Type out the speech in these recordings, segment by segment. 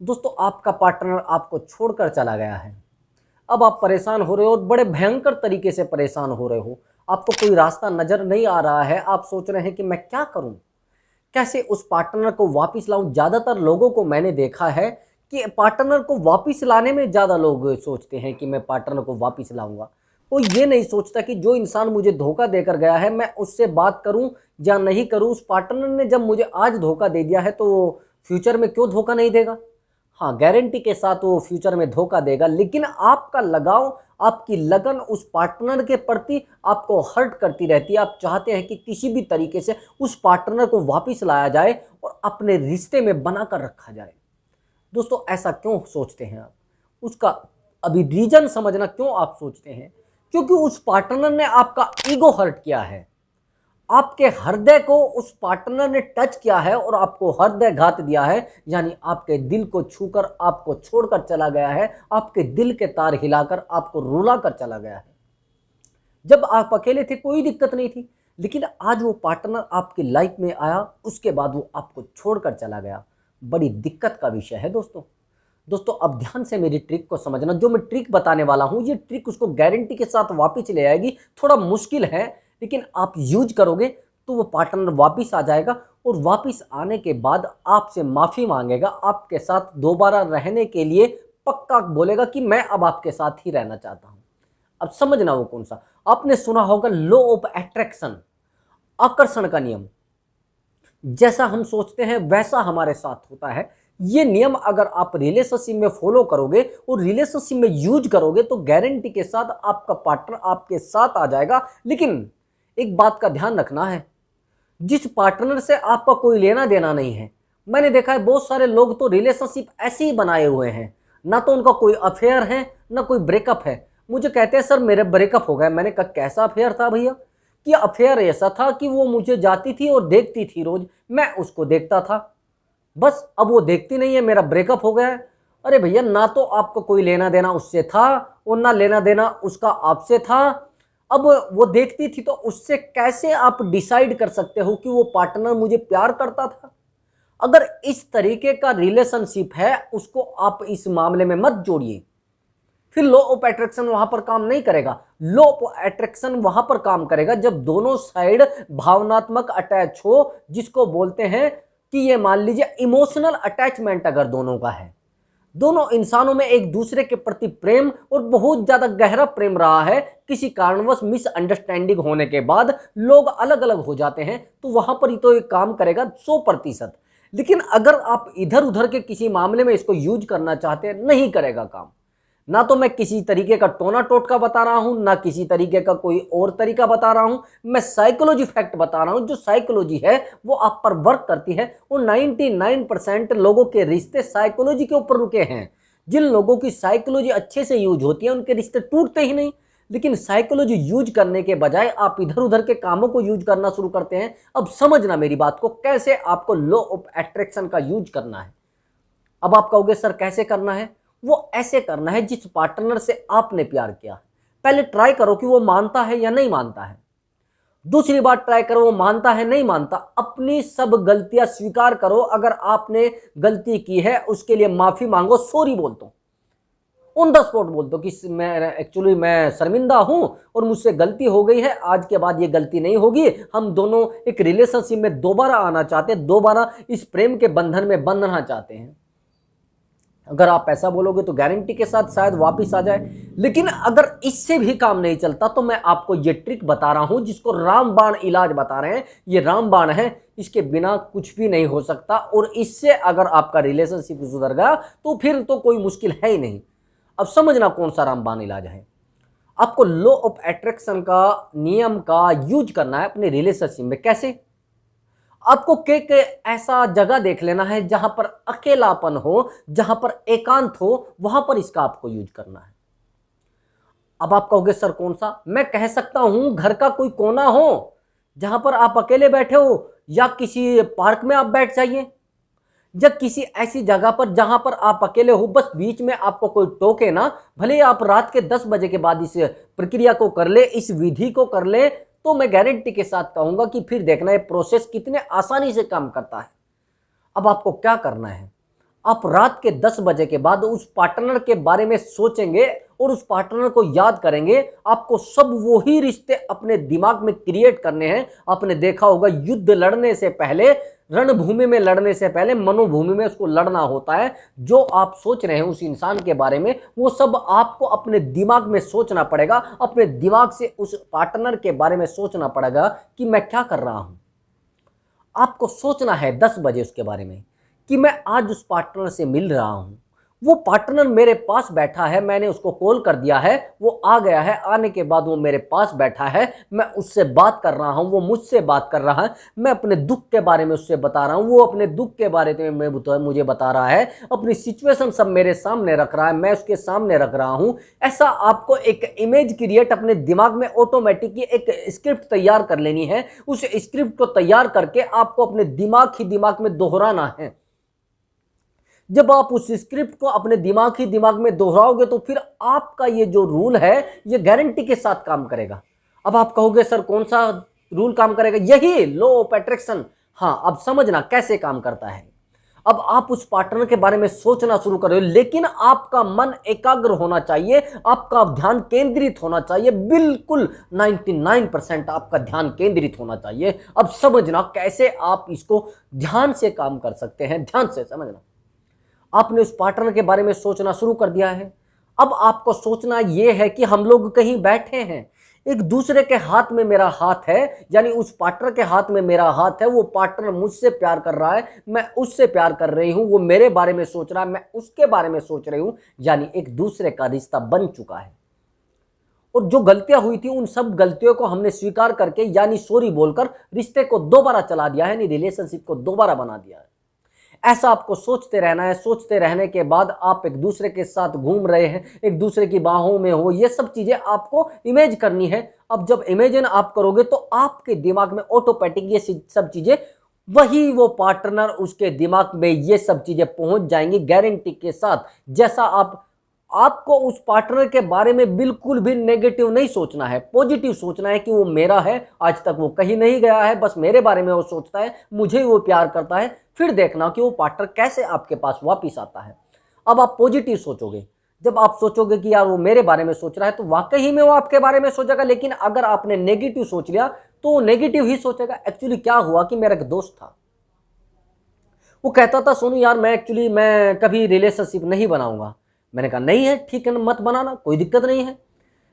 दोस्तों आपका पार्टनर आपको छोड़कर चला गया है। अब आप परेशान हो रहे हो और बड़े भयंकर तरीके से परेशान हो रहे हो। आपको कोई रास्ता नज़र नहीं आ रहा है। आप सोच रहे हैं कि मैं क्या करूं, कैसे उस पार्टनर को वापस लाऊं। ज़्यादातर लोगों को मैंने देखा है कि पार्टनर को वापस लाने में ज़्यादा लोग सोचते हैं कि मैं पार्टनर को वापस लाऊंगा। कोई ये नहीं सोचता कि जो इंसान मुझे धोखा देकर गया है मैं उससे बात करूं या नहीं करूं। उस पार्टनर ने जब मुझे आज धोखा दे दिया है तो फ्यूचर में क्यों धोखा नहीं देगा। हाँ, गारंटी के साथ वो फ्यूचर में धोखा देगा, लेकिन आपका लगाव, आपकी लगन उस पार्टनर के प्रति आपको हर्ट करती रहती है। आप चाहते हैं कि किसी भी तरीके से उस पार्टनर को वापस लाया जाए और अपने रिश्ते में बनाकर रखा जाए। दोस्तों ऐसा क्यों सोचते हैं आप? उसका अभी रीजन समझना क्यों आप सोचते हैं। क्योंकि उस पार्टनर ने आपका ईगो हर्ट किया है। आपके हृदय को उस पार्टनर ने टच किया है और आपको हृदय घात दिया है, यानी आपके दिल को छूकर आपको छोड़कर चला गया है। आपके दिल के तार हिलाकर आपको रुला कर चला गया है। जब आप अकेले थे कोई दिक्कत नहीं थी, लेकिन आज वो पार्टनर आपकी लाइफ में आया, उसके बाद वो आपको छोड़कर चला गया। बड़ी दिक्कत का विषय है दोस्तों। दोस्तों अब ध्यान से मेरी ट्रिक को समझना। जो मैं ट्रिक बताने वाला हूं ये ट्रिक उसको गारंटी के साथ वापस ले आएगी। थोड़ा मुश्किल है, लेकिन आप यूज करोगे तो वो पार्टनर वापस आ जाएगा और वापस आने के बाद आपसे माफ़ी मांगेगा। आपके साथ दोबारा रहने के लिए पक्का बोलेगा कि मैं अब आपके साथ ही रहना चाहता हूं। अब समझना वो कौन सा। आपने सुना होगा लॉ ऑफ अट्रैक्शन, आकर्षण का नियम। जैसा हम सोचते हैं वैसा हमारे साथ होता है। ये नियम अगर आप रिलेशनशिप में फॉलो करोगे और रिलेशनशिप में यूज करोगे तो गारंटी के साथ आपका पार्टनर आपके साथ आ जाएगा। लेकिन एक बात का ध्यान रखना है, जिस पार्टनर से आपका कोई लेना देना नहीं है। मैंने देखा है बहुत सारे लोग तो रिलेशनशिप ऐसे ही बनाए हुए हैं, ना तो उनका कोई अफेयर है ना कोई ब्रेकअप है। मुझे कहते हैं सर मेरे ब्रेकअप हो गया। मैंने कहा कैसा अफेयर था भैया? कि अफेयर ऐसा था कि वो मुझे जाती थी और देखती थी रोज, मैं उसको देखता था, बस अब वो देखती नहीं है, मेरा ब्रेकअप हो गया है। अरे भैया, ना तो आपका कोई लेना देना उससे था और ना लेना देना उसका आपसे था। अब वो देखती थी तो उससे कैसे आप डिसाइड कर सकते हो कि वो पार्टनर मुझे प्यार करता था? अगर इस तरीके का रिलेशनशिप है उसको आप इस मामले में मत जोड़िए। फिर लॉ ऑफ अट्रैक्शन वहां पर काम नहीं करेगा। लॉ ऑफ अट्रैक्शन वहां पर काम करेगा जब दोनों साइड भावनात्मक अटैच हो, जिसको बोलते हैं कि ये मान लीजिए इमोशनल अटैचमेंट अगर दोनों का है, दोनों इंसानों में एक दूसरे के प्रति प्रेम और बहुत ज्यादा गहरा प्रेम रहा है, किसी कारणवश मिसअंडरस्टैंडिंग होने के बाद लोग अलग अलग हो जाते हैं, तो वहां पर ही तो ये काम करेगा 100%। लेकिन अगर आप इधर उधर के किसी मामले में इसको यूज करना चाहते हैं, नहीं करेगा काम। ना तो मैं किसी तरीके का टोना टोटका बता रहा हूं, ना किसी तरीके का कोई और तरीका बता रहा हूं। मैं साइकोलॉजी फैक्ट बता रहा हूं। जो साइकोलॉजी है वो आप पर वर्क करती है। वो 99% लोगों के रिश्ते साइकोलॉजी के ऊपर रुके हैं। जिन लोगों की साइकोलॉजी अच्छे से यूज होती है उनके रिश्ते टूटते ही नहीं। लेकिन साइकोलॉजी यूज करने के बजाय आप इधर उधर के कामों को यूज करना शुरू करते हैं। अब समझना मेरी बात को, कैसे आपको लॉ ऑफ अट्रैक्शन का यूज करना है। अब आप कहोगे सर कैसे करना है? वो ऐसे करना है जिस पार्टनर से आपने प्यार किया, पहले ट्राई करो कि वो मानता है या नहीं मानता है। दूसरी बार ट्राई करो वो मानता है नहीं मानता। अपनी सब गलतियां स्वीकार करो। अगर आपने गलती की है उसके लिए माफी मांगो, सॉरी बोल दो, ऑन द स्पॉट बोल दो कि मैं शर्मिंदा हूं और मुझसे गलती हो गई है, आज के बाद ये गलती नहीं होगी। हम दोनों एक रिलेशनशिप में दोबारा आना चाहते हैं, दोबारा इस प्रेम के बंधन में बंधना चाहते हैं। अगर आप ऐसा बोलोगे तो गारंटी के साथ शायद वापस आ जाए। लेकिन अगर इससे भी काम नहीं चलता तो मैं आपको ये ट्रिक बता रहा हूं, जिसको रामबाण इलाज बता रहे हैं। ये रामबाण है, इसके बिना कुछ भी नहीं हो सकता। और इससे अगर आपका रिलेशनशिप सुधर गया तो फिर तो कोई मुश्किल है ही नहीं। अब समझना कौन सा रामबाण इलाज है। आपको लॉ ऑफ अट्रैक्शन का नियम का यूज करना है अपने रिलेशनशिप में। कैसे? आपको के ऐसा जगह देख लेना है जहां पर अकेलापन हो, जहां पर एकांत हो, वहां पर इसका आपको यूज करना है। अब आप कहोगे सर कौन सा? मैं कह सकता हूं घर का कोई कोना हो जहां पर आप अकेले बैठे हो, या किसी पार्क में आप बैठ जाइए, या किसी ऐसी जगह पर जहां पर आप अकेले हो, बस बीच में आपको कोई टोके ना। भले ही आप रात के 10 बजे के बाद इस प्रक्रिया को कर ले, इस विधि को कर ले, तो मैं गारंटी के साथ कहूंगा कि फिर देखना ये प्रोसेस कितने आसानी से काम करता है। अब आपको क्या करना है? आप रात के 10 बजे के बाद उस पार्टनर के बारे में सोचेंगे और उस पार्टनर को याद करेंगे, आपको सब वही रिश्ते अपने दिमाग में क्रिएट करने हैं। आपने देखा होगा युद्ध लड़ने से पहले, रणभूमि में लड़ने से पहले मनोभूमि में उसको लड़ना होता है। जो आप सोच रहे हैं उस इंसान के बारे में, वो सब आपको अपने दिमाग में सोचना पड़ेगा। अपने दिमाग से उस पार्टनर के बारे में सोचना पड़ेगा कि मैं क्या कर रहा हूं। आपको सोचना है 10 बजे उसके बारे में कि मैं आज उस पार्टनर से मिल रहा हूं, वो पार्टनर मेरे पास बैठा है, मैंने उसको कॉल कर दिया है, वो आ गया है, आने के बाद वो मेरे पास बैठा है, मैं उससे बात कर रहा हूं, वो मुझसे बात कर रहा है, मैं अपने दुख के बारे में उससे बता रहा हूं, वो अपने दुख के बारे में मुझे बता रहा है, अपनी सिचुएशन सब मेरे सामने रख रहा है, मैं उसके सामने रख रहा हूं। ऐसा आपको एक इमेज क्रिएट अपने दिमाग में ऑटोमेटिकली एक स्क्रिप्ट तैयार कर लेनी है। उस स्क्रिप्ट को तैयार करके आपको अपने दिमाग में दोहराना है। जब आप उस स्क्रिप्ट को अपने दिमाग में दोहराओगे तो फिर आपका ये जो रूल है ये गारंटी के साथ काम करेगा। अब आप कहोगे सर कौन सा रूल काम करेगा? यही लॉ ऑफ अट्रैक्शन। हाँ, अब समझना कैसे काम करता है। अब आप उस पार्टनर के बारे में सोचना शुरू करो, लेकिन आपका मन एकाग्र होना चाहिए, आपका ध्यान केंद्रित होना चाहिए, बिल्कुल 99% आपका ध्यान केंद्रित होना चाहिए। अब समझना कैसे आप इसको ध्यान से काम कर सकते हैं। ध्यान से समझना, आपने उस पार्टनर के बारे में सोचना शुरू कर दिया है। अब आपको सोचना यह है कि हम लोग कहीं बैठे हैं, एक दूसरे के हाथ में मेरा हाथ है, यानी उस पार्टनर के हाथ में मेरा हाथ है। वो पार्टनर मुझसे प्यार कर रहा है, मैं उससे प्यार कर रही हूं, वो मेरे बारे में सोच रहा है, मैं उसके बारे में सोच रही हूं, यानी एक दूसरे का रिश्ता बन चुका है। और जो गलतियां हुई थी उन सब गलतियों को हमने स्वीकार करके यानी सॉरी बोलकर रिश्ते को दोबारा चला दिया है, यानी रिलेशनशिप को दोबारा बना दिया है। ऐसा आपको सोचते रहना है। सोचते रहने के बाद आप एक दूसरे के साथ घूम रहे हैं, एक दूसरे की बाहों में हो, ये सब चीजें आपको इमेज करनी है। अब जब इमेजिन आप करोगे तो आपके दिमाग में ऑटोमेटिक ये सब चीजें, वही वो पार्टनर उसके दिमाग में ये सब चीजें पहुंच जाएंगी गारंटी के साथ। जैसा आपको उस पार्टनर के बारे में बिल्कुल भी नेगेटिव नहीं सोचना है, पॉजिटिव सोचना है कि वो मेरा है, आज तक वो कहीं नहीं गया है, बस मेरे बारे में वो सोचता है, मुझे वो प्यार करता है। फिर देखना कि वो पार्टनर कैसे आपके पास वापस आता है। अब आप पॉजिटिव सोचोगे। जब आप सोचोगे कि यार वो मेरे बारे में सोच रहा है, तो वाकई में वो आपके बारे में सोचेगा। लेकिन अगर आपने नेगेटिव सोच लिया तो वो नेगेटिव ही सोचेगा। एक्चुअली क्या हुआ कि मेरा एक दोस्त था, वो कहता था सोनू यार मैं कभी रिलेशनशिप नहीं बनाऊंगा। मैंने कहा नहीं है, ठीक है, मत बनाना, कोई दिक्कत नहीं है।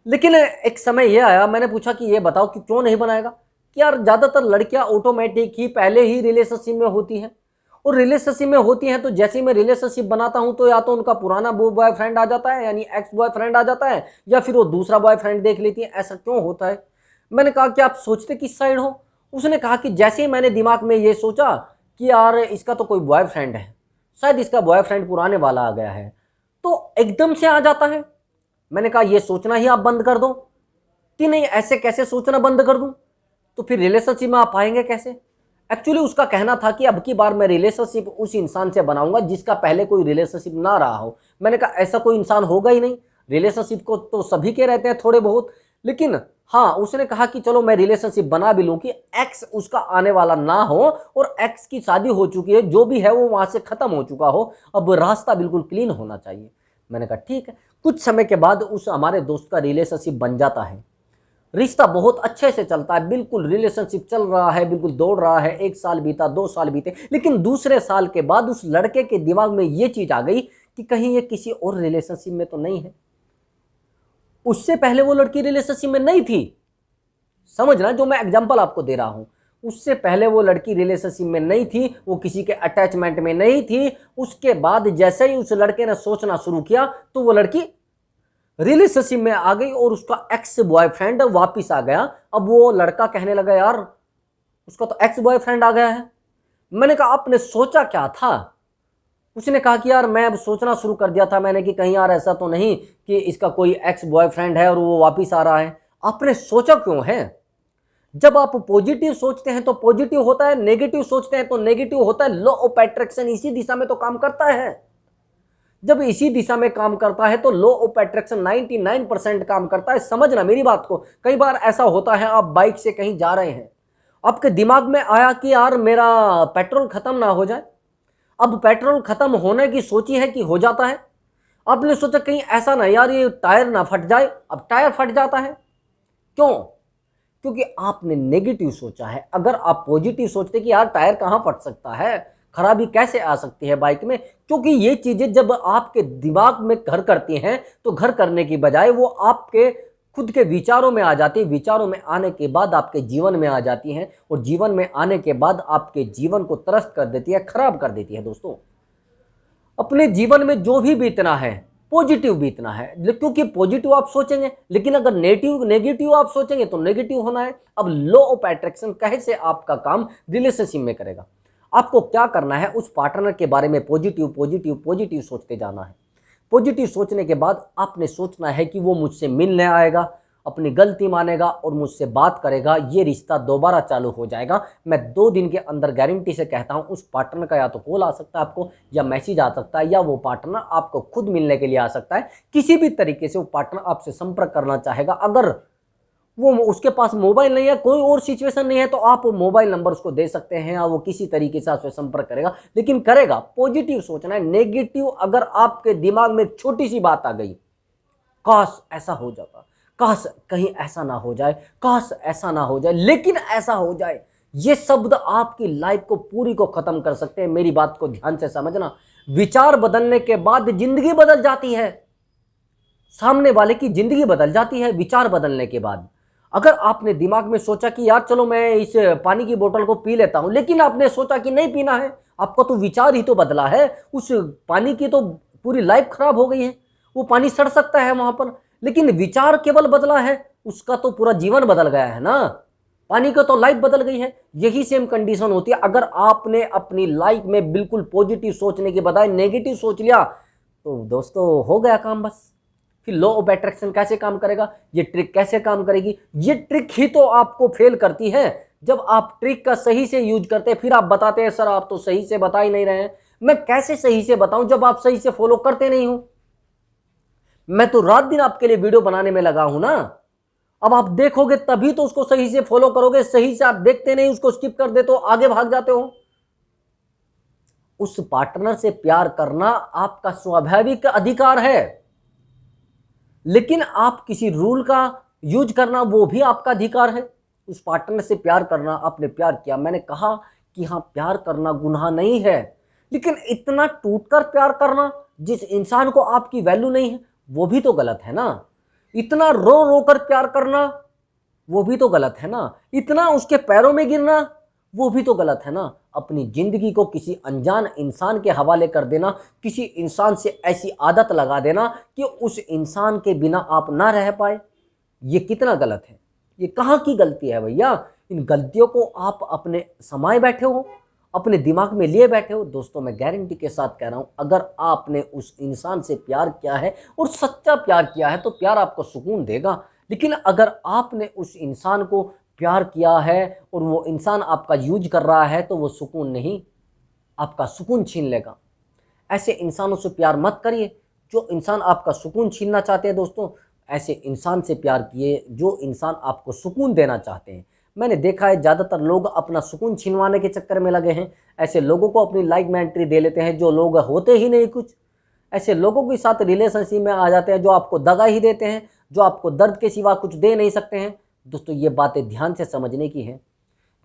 लेकिन एक समय यह आया, मैंने पूछा कि ये बताओ कि क्यों नहीं बनाएगा? कि यार ज़्यादातर लड़कियां ऑटोमेटिक ही पहले ही रिलेशनशिप में होती हैं, और रिलेशनशिप में होती हैं तो जैसे ही मैं रिलेशनशिप बनाता हूं तो या तो उनका पुराना बॉयफ्रेंड आ जाता है, यानी एक्स बॉयफ्रेंड आ जाता है, या फिर वो दूसरा बॉयफ्रेंड देख लेती है। ऐसा क्यों होता है? मैंने कहा कि आप सोचते किस साइड हो? उसने कहा कि जैसे ही मैंने दिमाग में ये सोचा कि यार इसका तो कोई बॉयफ्रेंड है, शायद इसका बॉयफ्रेंड पुराने वाला आ गया है, तो एकदम से आ जाता है। मैंने कहा ये सोचना ही आप बंद कर दो। कि नहीं, ऐसे कैसे सोचना बंद कर दूं? तो फिर रिलेशनशिप में आप आएंगे कैसे? एक्चुअली उसका कहना था कि अब की बार मैं रिलेशनशिप उस इंसान से बनाऊंगा जिसका पहले कोई रिलेशनशिप ना रहा हो। मैंने कहा ऐसा कोई इंसान होगा ही नहीं। रिलेशनशिप को तो सभी के रहते हैं थोड़े बहुत, लेकिन हाँ, उसने कहा कि चलो मैं रिलेशनशिप बना भी लूं कि एक्स उसका आने वाला ना हो, और एक्स की शादी हो चुकी है, जो भी है वो वहां से खत्म हो चुका हो, अब रास्ता बिल्कुल क्लीन होना चाहिए। मैंने कहा ठीक है। कुछ समय के बाद उस हमारे दोस्त का रिलेशनशिप बन जाता है, रिश्ता बहुत अच्छे से चलता है, बिल्कुल रिलेशनशिप चल रहा है, बिल्कुल दौड़ रहा है। 1 साल बीता, 2 साल बीते, लेकिन दूसरे साल के बाद उस लड़के के दिमाग में ये चीज आ गई कि कहीं ये किसी और रिलेशनशिप में तो नहीं है। उससे पहले वो लड़की रिलेशनशिप में नहीं थी, समझना जो मैं एग्जांपल आपको दे रहा हूं। उससे पहले वो लड़की रिलेशनशिप में नहीं थी, वो किसी के अटैचमेंट में नहीं थी। उसके बाद जैसे ही उस लड़के ने सोचना शुरू किया तो वो लड़की रिलेशनशिप में आ गई और उसका एक्स बॉयफ्रेंड वापिस आ गया। अब वो लड़का कहने लगा यार उसका तो एक्स बॉयफ्रेंड आ गया है। मैंने कहा आपने सोचा क्या था? उसने कहा कि यार मैं अब सोचना शुरू कर दिया था मैंने कि कहीं यार ऐसा तो नहीं कि इसका कोई एक्स बॉयफ्रेंड है और वो वापिस आ रहा है। आपने सोचा क्यों है? जब आप पॉजिटिव सोचते हैं तो पॉजिटिव होता है, नेगेटिव सोचते हैं तो नेगेटिव होता है। लॉ ऑफ अट्रैक्शन इसी दिशा में तो काम करता है। जब इसी दिशा में काम करता है तो लॉ ऑफ अट्रैक्शन 99% काम करता है। समझना मेरी बात को। कई बार ऐसा होता है, आप बाइक से कहीं जा रहे हैं, आपके दिमाग में आया कि यार मेरा पेट्रोल खत्म ना हो जाए। अब पेट्रोल खत्म होने की सोची है कि हो जाता है। आपने सोचा कहीं ऐसा ना यार ये टायर ना फट जाए, अब टायर फट जाता है। क्यों? क्योंकि आपने नेगेटिव सोचा है। अगर आप पॉजिटिव सोचते कि यार टायर कहाँ फट सकता है, खराबी कैसे आ सकती है बाइक में, क्योंकि ये चीजें जब आपके दिमाग में घर करती हैं तो घर करने की बजाय वो आपके खुद के विचारों में आ जाती है। विचारों में आने के बाद आपके जीवन में आ जाती हैं और जीवन में आने के बाद आपके जीवन को त्रस्त कर देती है, खराब कर देती है। दोस्तों, अपने जीवन में जो भी बीतना है पॉजिटिव बीतना है, क्योंकि पॉजिटिव आप सोचेंगे, लेकिन अगर नेगेटिव आप सोचेंगे तो नेगेटिव होना है। अब लॉ ऑफ अट्रैक्शन कैसे आपका काम रिलेशनशिप में करेगा? आपको क्या करना है, उस पार्टनर के बारे में पॉजिटिव पॉजिटिव पॉजिटिव सोचते जाना है। पॉजिटिव सोचने के बाद आपने सोचना है कि वो मुझसे मिलने आएगा, अपनी गलती मानेगा और मुझसे बात करेगा, ये रिश्ता दोबारा चालू हो जाएगा। मैं 2 दिन के अंदर गारंटी से कहता हूं उस पार्टनर का या तो कॉल आ सकता है आपको, या मैसेज आ सकता है, या वो पार्टनर आपको खुद मिलने के लिए आ सकता है। किसी भी तरीके से वो पार्टनर आपसे संपर्क करना चाहेगा। अगर वो उसके पास मोबाइल नहीं है, कोई और सिचुएशन नहीं है, तो आप मोबाइल नंबर उसको दे सकते हैं और वो किसी तरीके से आपसे संपर्क करेगा, लेकिन करेगा। पॉजिटिव सोचना है। नेगेटिव, अगर आपके दिमाग में छोटी सी बात आ गई, काश ऐसा हो जाता, काश कहीं ऐसा ना हो जाए, काश ऐसा ना हो जाए, लेकिन ऐसा हो जाए, ये शब्द आपकी लाइफ को पूरी को खत्म कर सकते हैं। मेरी बात को ध्यान से समझना। विचार बदलने के बाद जिंदगी बदल जाती है, सामने वाले की जिंदगी बदल जाती है विचार बदलने के बाद। अगर आपने दिमाग में सोचा कि यार चलो मैं इस पानी की बोतल को पी लेता हूं, लेकिन आपने सोचा कि नहीं पीना है, आपका तो विचार ही तो बदला है। उस पानी की तो पूरी लाइफ खराब हो गई है, वो पानी सड़ सकता है वहां पर, लेकिन विचार केवल बदला है, उसका तो पूरा जीवन बदल गया है ना। पानी का तो लाइफ बदल गई है। यही सेम कंडीशन होती है। अगर आपने अपनी लाइफ में बिल्कुल पॉजिटिव सोचने के बजाय नेगेटिव सोच लिया तो दोस्तों हो गया काम बस। फिर लॉ ऑफ अट्रैक्शन कैसे काम करेगा, ये ट्रिक कैसे काम करेगी? ये ट्रिक ही तो आपको फेल करती है। जब आप ट्रिक का सही से यूज करते हैं, फिर आप बताते हैं सर आप तो सही से बता ही नहीं रहे हैं। मैं कैसे सही से बताऊं जब आप सही से फॉलो करते नहीं हो? मैं तो रात दिन आपके लिए वीडियो बनाने में लगा हूं ना। अब आप देखोगे तभी तो उसको सही से फॉलो करोगे। सही से आप देखते नहीं, उसको स्किप कर देते हो, आगे भाग जाते हो। उस पार्टनर से प्यार करना आपका स्वाभाविक अधिकार है, लेकिन आप किसी रूल का यूज करना वो भी आपका अधिकार है। उस पार्टनर से प्यार करना, आपने प्यार किया, मैंने कहा कि हाँ प्यार करना गुनाह नहीं है, लेकिन इतना टूटकर प्यार करना जिस इंसान को आपकी वैल्यू नहीं है वो भी तो गलत है ना। इतना रो रो कर प्यार करना वो भी तो गलत है ना। इतना उसके पैरों में गिरना वो भी तो गलत है ना। अपनी जिंदगी को किसी अनजान इंसान के हवाले कर देना, किसी इंसान से ऐसी आदत लगा देना कि उस इंसान के बिना आप ना रह पाए, ये कितना गलत है। ये कहाँ की गलती है भैया? इन गलतियों को आप अपने समाये बैठे हो, अपने दिमाग में लिए बैठे हो। दोस्तों मैं गारंटी के साथ कह रहा हूँ, अगर आपने उस इंसान से प्यार किया है और सच्चा प्यार किया है तो प्यार आपको सुकून देगा। लेकिन अगर आपने उस इंसान को प्यार किया है और वो इंसान आपका यूज कर रहा है तो वो सुकून नहीं, आपका सुकून छीन लेगा। ऐसे इंसानों से प्यार मत करिए जो इंसान आपका सुकून छीनना चाहते हैं। दोस्तों ऐसे इंसान से प्यार किए जो इंसान आपको सुकून देना चाहते हैं। मैंने देखा है ज़्यादातर लोग अपना सुकून छीनवाने के चक्कर में लगे हैं। ऐसे लोगों को अपनी लाइफ में एंट्री दे लेते हैं जो लोग होते ही नहीं कुछ। ऐसे लोगों के साथ रिलेशनशिप में आ जाते हैं जो आपको दगा ही देते हैं, जो आपको दर्द के सिवा कुछ दे नहीं सकते हैं। दोस्तों ये बातें ध्यान से समझने की हैं।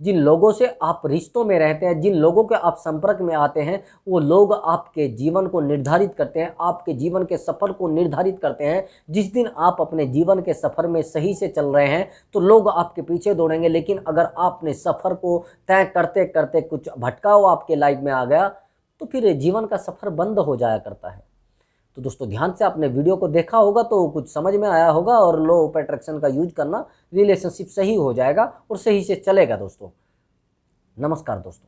जिन लोगों से आप रिश्तों में रहते हैं, जिन लोगों के आप संपर्क में आते हैं, वो लोग आपके जीवन को निर्धारित करते हैं, आपके जीवन के सफ़र को निर्धारित करते हैं। जिस दिन आप अपने जीवन के सफ़र में सही से चल रहे हैं तो लोग आपके पीछे दौड़ेंगे, लेकिन अगर आपने सफ़र को तय करते करते कुछ भटकाव आपके लाइफ में आ गया तो फिर जीवन का सफ़र बंद हो जाया करता है। तो दोस्तों ध्यान से आपने वीडियो को देखा होगा तो कुछ समझ में आया होगा, और लॉ ऑफ अट्रैक्शन का यूज करना रिलेशनशिप सही हो जाएगा और सही से चलेगा। दोस्तों नमस्कार दोस्तों।